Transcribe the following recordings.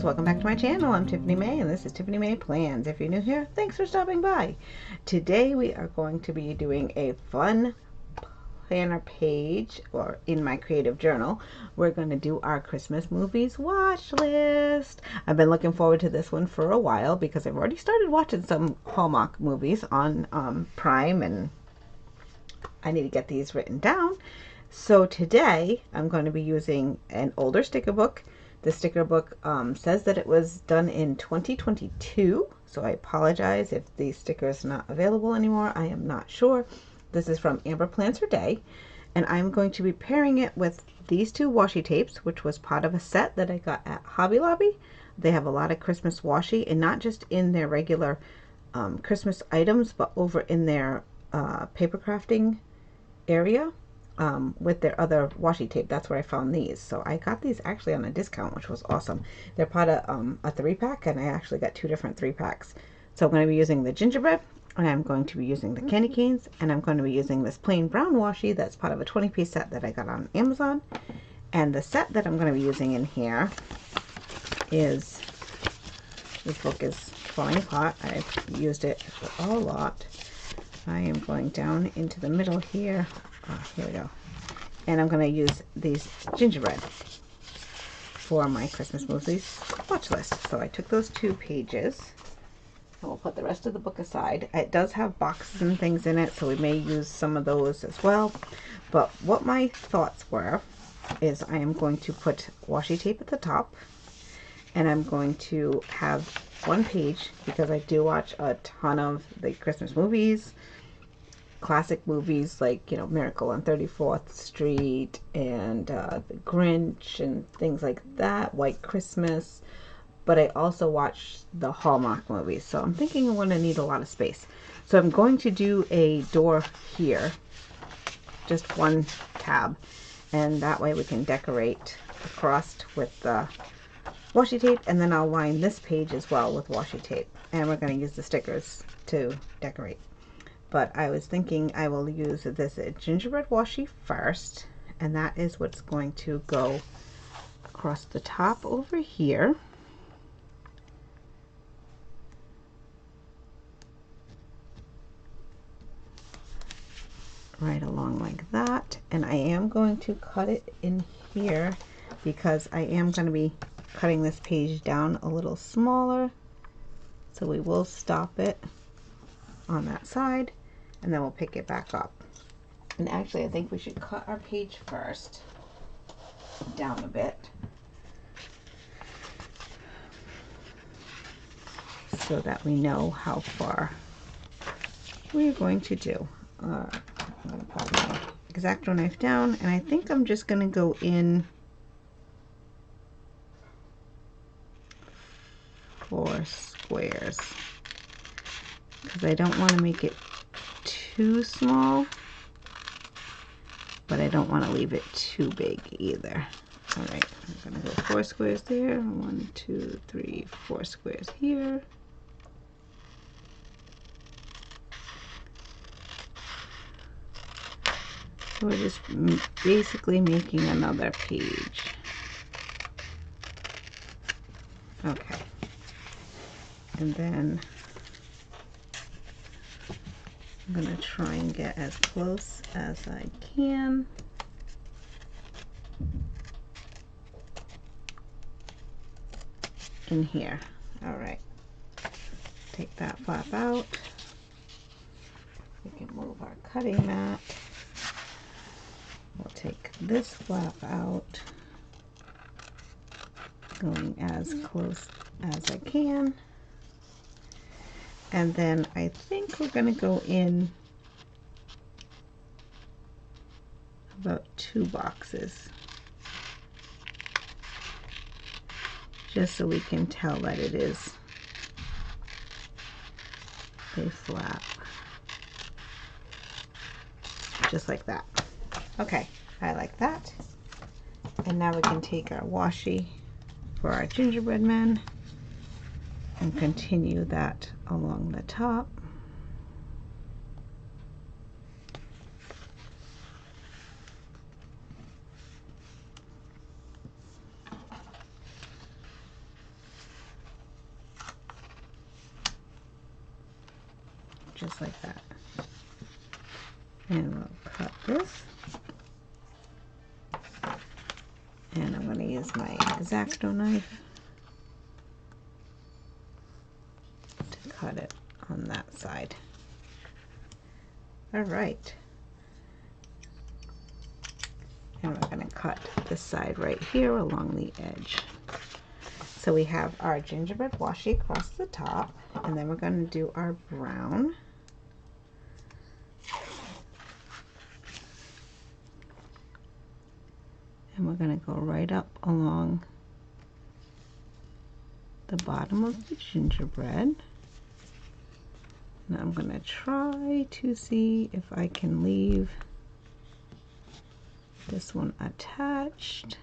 friends, welcome back to my channel. I'm Tiffany May and this is Tiffany May Plans. If you're new here, thanks for stopping by. Today we are going to be doing a fun planner page, or in my creative journal, we're going to do our Christmas movies watch list. I've been looking forward to this one for a while because I've already started watching some Hallmark movies on Prime, and I need to get these written down. So today I'm going to be using an older sticker book. The sticker book says that it was done in 2022, so I apologize if the sticker is not available anymore. I am not sure. This is from Amber Plans Her Day, and I'm going to be pairing it with these two washi tapes, which was part of a set that I got at Hobby Lobby. They have a lot of Christmas washi, and not just in their regular Christmas items, but over in their paper crafting area. With their other washi tape. That's where I found these. So I got these actually on a discount, which was awesome. They're part of a 3-pack, and I actually got 2 different 3-packs. So I'm going to be using the Gingerbread, and I'm going to be using the candy canes, and I'm going to be using this plain brown washi that's part of a 20-piece set that I got on Amazon. And the set that I'm going to be using in here is, this book is falling apart. I've used it a lot. I am going down into the middle here. Here we go. And I'm going to use these Gingerbread for my Christmas movies watch list. So I took those 2 pages. And we'll put the rest of the book aside. It does have boxes and things in it, so we may use some of those as well. But what my thoughts were is I am going to put washi tape at the top, and I'm going to have 1 page, because I do watch a ton of the Christmas movies, classic movies like, you know, Miracle on 34th Street and The Grinch and things like that, White Christmas. But I also watch the Hallmark movies, so I'm thinking I'm going to need a lot of space. So I'm going to do a door here, just 1 tab, and that way we can decorate across with the washi tape, and then I'll line this page as well with washi tape, and we're going to use the stickers to decorate. But I was thinking I will use this Gingerbread washi first, and that is what's going to go across the top over here. Right along like that. And I am going to cut it in here because I am going to be cutting this page down a little smaller. So we will stop it on that side, and then we'll pick it back up. And actually, I think we should cut our page first down a bit so that we know how far we're going to do. I'm going to pop my X-Acto knife down, and I think I'm just going to go in 4 squares because I don't want to make it too small, but I don't want to leave it too big either. All right, I'm going to go 4 squares there. 1, 2, 3, 4 squares here. So we're just basically making another page. Okay. And then I'm going to try and get as close as I can. In here. All right. Take that flap out. We can move our cutting mat. We'll take this flap out, going as close as I can. And then I think we're going to go in about 2 boxes, just so we can tell that it is a flap, just like that. Okay, I like that. And now we can take our washi for our gingerbread men and continue that along the top. just like that. And we'll cut this. And I'm going to use my X-Acto knife to cut it on that side. All right. And we're going to cut this side right here along the edge. So we have our gingerbread washi across the top, and then we're going to do our brown. And we're going to go right up along the bottom of the gingerbread. Now I'm going to try to see if I can leave this one attached.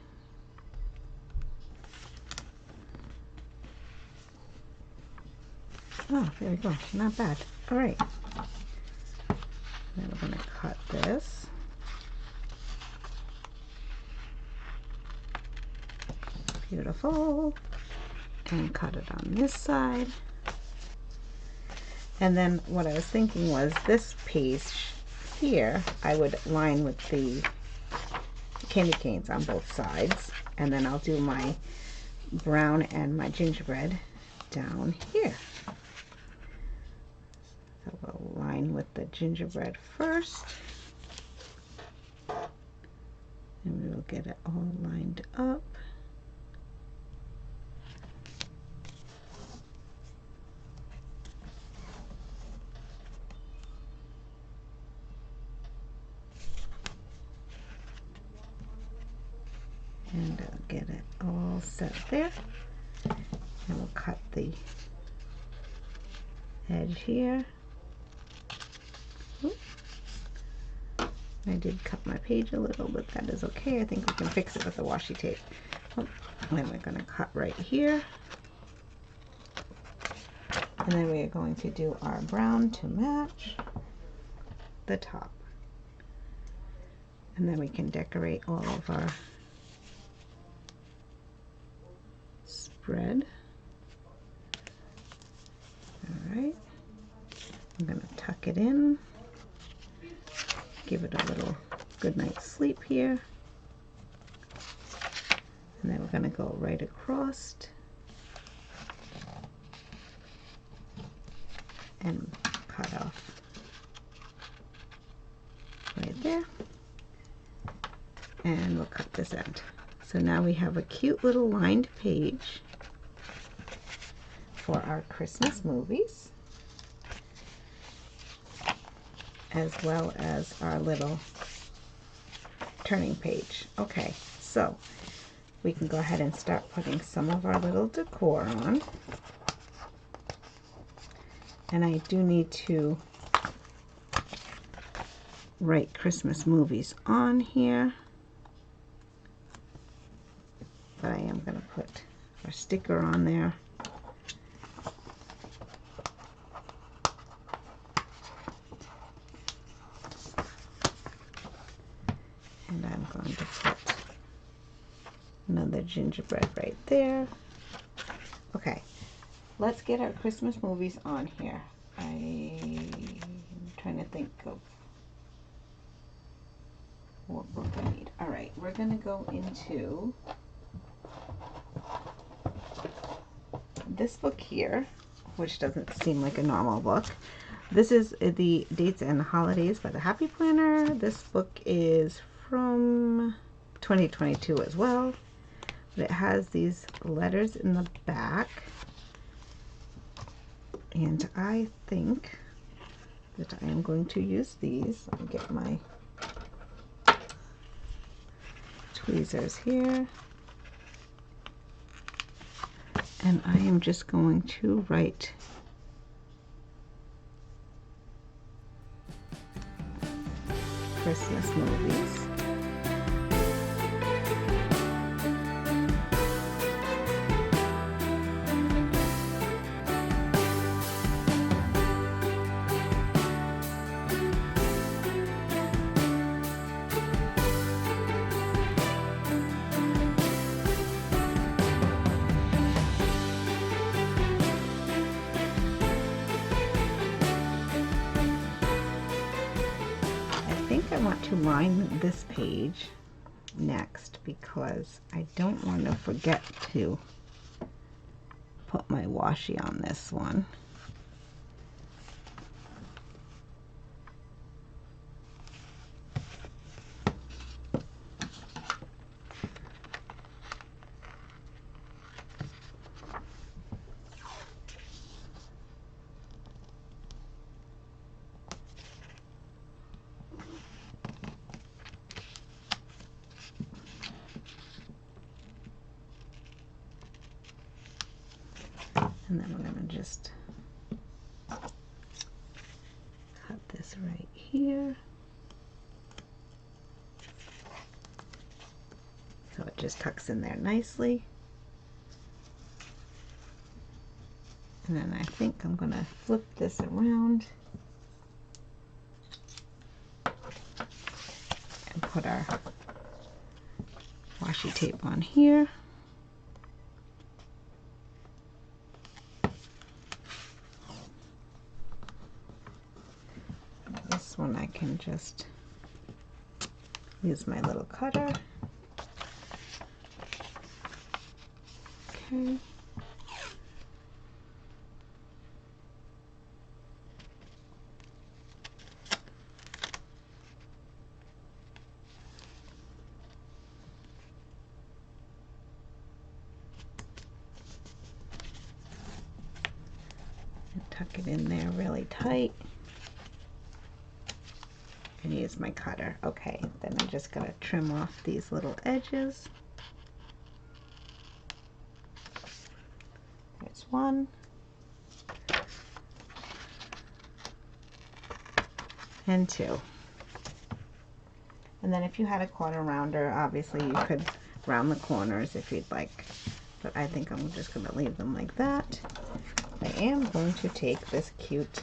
Oh, there we go. Not bad. All right. Then we're going to cut this. Beautiful. And cut it on this side. And then what I was thinking was this piece here, I would line with the candy canes on both sides. And then I'll do my brown and my gingerbread down here. So we'll line with the gingerbread first. And we will get it all lined up. And I'll get it all set there. And we'll cut the edge here. Oops. I did cut my page a little, but that is okay. I think we can fix it with the washi tape. Oh, and then we're going to cut right here. And then we are going to do our brown to match the top. And then we can decorate all of our spread. All right. I'm going to tuck it in. Give it a little good night's sleep here. And then we're going to go right across and cut off right there. And we'll cut this end. So now we have a cute little lined page for our Christmas movies, as well as our little turning page. Okay, so we can go ahead and start putting some of our little decor on. And I do need to write Christmas movies on here, but I am going to put our sticker on there. And I'm going to put another gingerbread right there. Okay, let's get our Christmas movies on here. I'm trying to think of what book I need. All right, we're going to go into this book here, which doesn't seem like a normal book. This is the Dates and Holidays by the Happy Planner. This book is from 2022 as well, but it has these letters in the back, and I think that I am going to use these. Let me get my tweezers here, and I am just going to write Christmas movies. think I want to line this page next because I don't want to forget to put my washi on this one. And then we're going to just cut this right here. So it just tucks in there nicely. And then I think I'm going to flip this around and put our washi tape on here. This one I can just use my little cutter. Okay. And tuck it in there really tight. And use my cutter. Okay, then I'm just going to trim off these little edges. There's one. And two. And then if you had a corner rounder, obviously you could round the corners if you'd like. But I think I'm just going to leave them like that. I am going to take this cute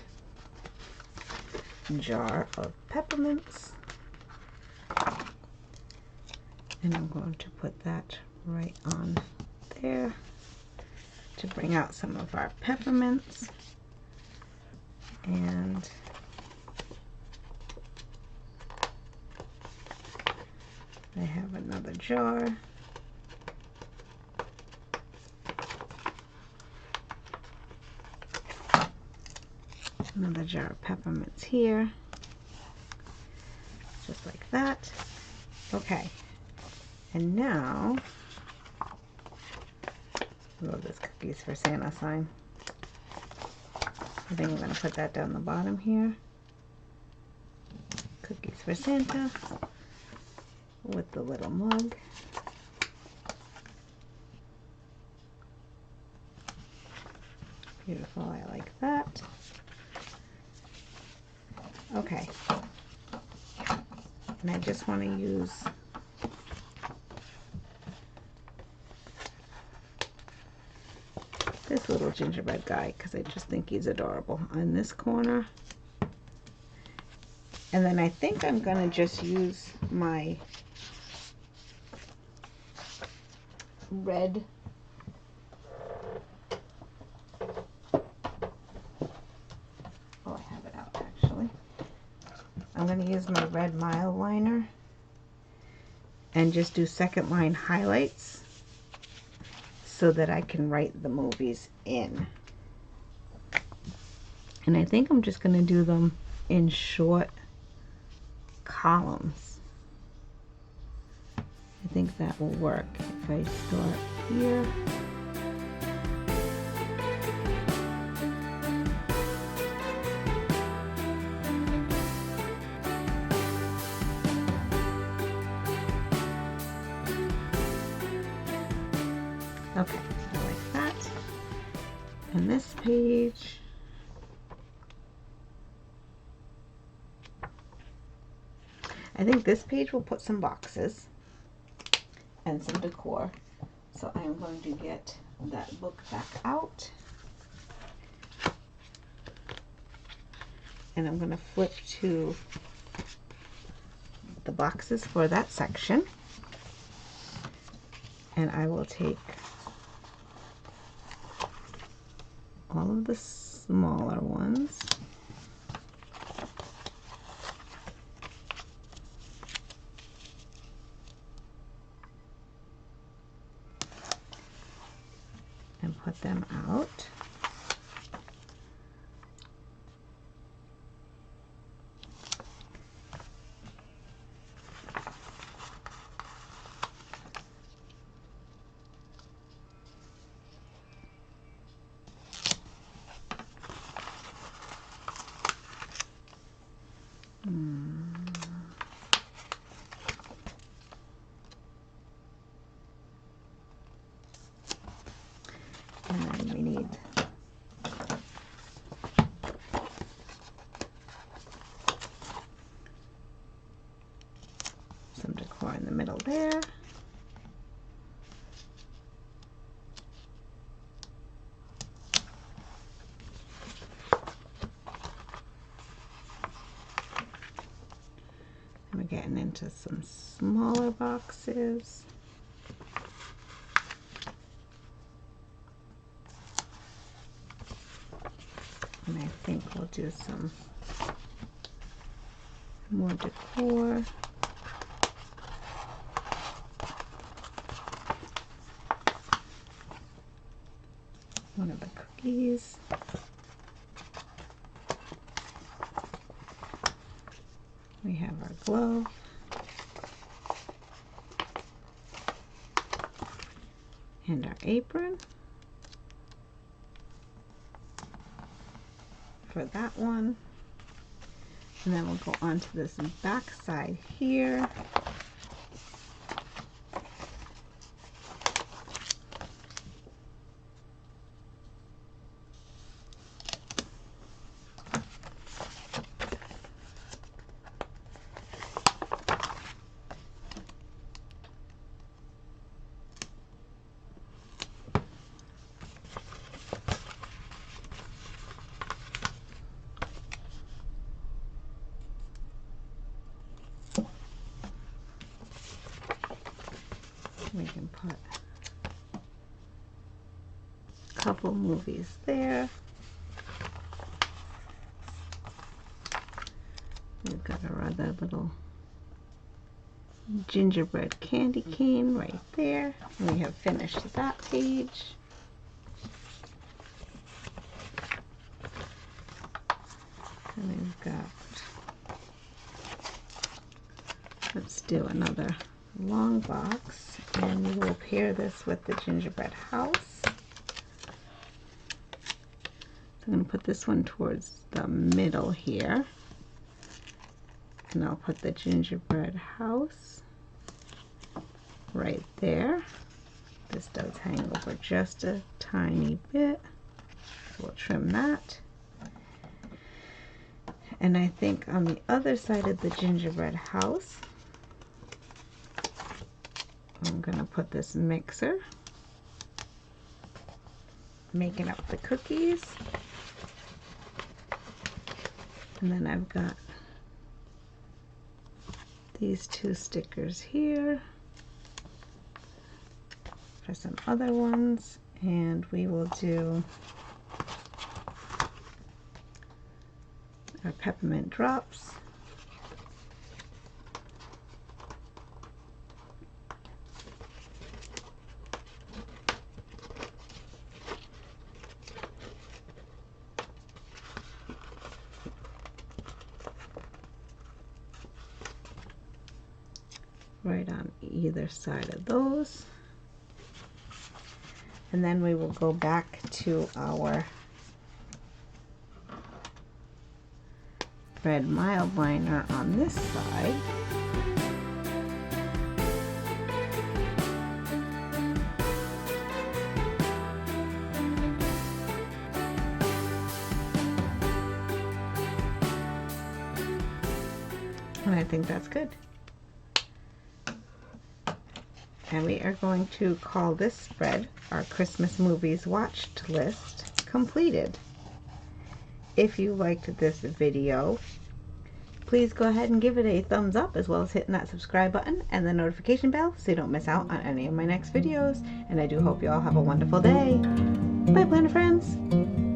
jar of peppermints and I'm going to put that right on there to bring out some of our peppermints. And I have another jar. Another jar of peppermints here, just like that. Okay, and now, I love this cookies for Santa sign. I think I'm going to put that down the bottom here. Cookies for Santa with the little mug. Beautiful, I like that. Okay, and I just want to use this little gingerbread guy because I just think he's adorable on this corner. And then I think I'm going to just use my red I'm going to use my red Mildliner and just do second line highlights so that I can write the movies in. And I think I'm just going to do them in short columns. I think that will work if I start here. Okay, I like that. And this page, I think this page will put some boxes and some decor. So I'm going to get that book back out. And I'm going to flip to the boxes for that section. And I will take all of the smaller ones put them out. And then we need some decor in the middle there. And we're getting into some smaller boxes. And I think we'll do some more decor. One of the cookies. We have our glove. And our apron. For that one, and then we'll go on to this back side here. We can put a couple movies there. We've got our other little gingerbread candy cane right there. We have finished that page. And we've got, let's do another long box, and we will pair this with the gingerbread house. So I'm going to put this one towards the middle here, and I'll put the gingerbread house right there. This does hang over just a tiny bit, so we'll trim that. And I think on the other side of the gingerbread house, I'm going to put this mixer, making up the cookies, and then I've got these two stickers here for some other ones, and we will do our peppermint drops. Right on either side of those. And then we will go back to our red Mildliner on this side. And I think that's good. And we are going to call this spread our Christmas Movies Watched List completed. If you liked this video, please go ahead and give it a thumbs up, as well as hitting that subscribe button and the notification bell so you don't miss out on any of my next videos. And I do hope you all have a wonderful day. Bye, planner friends.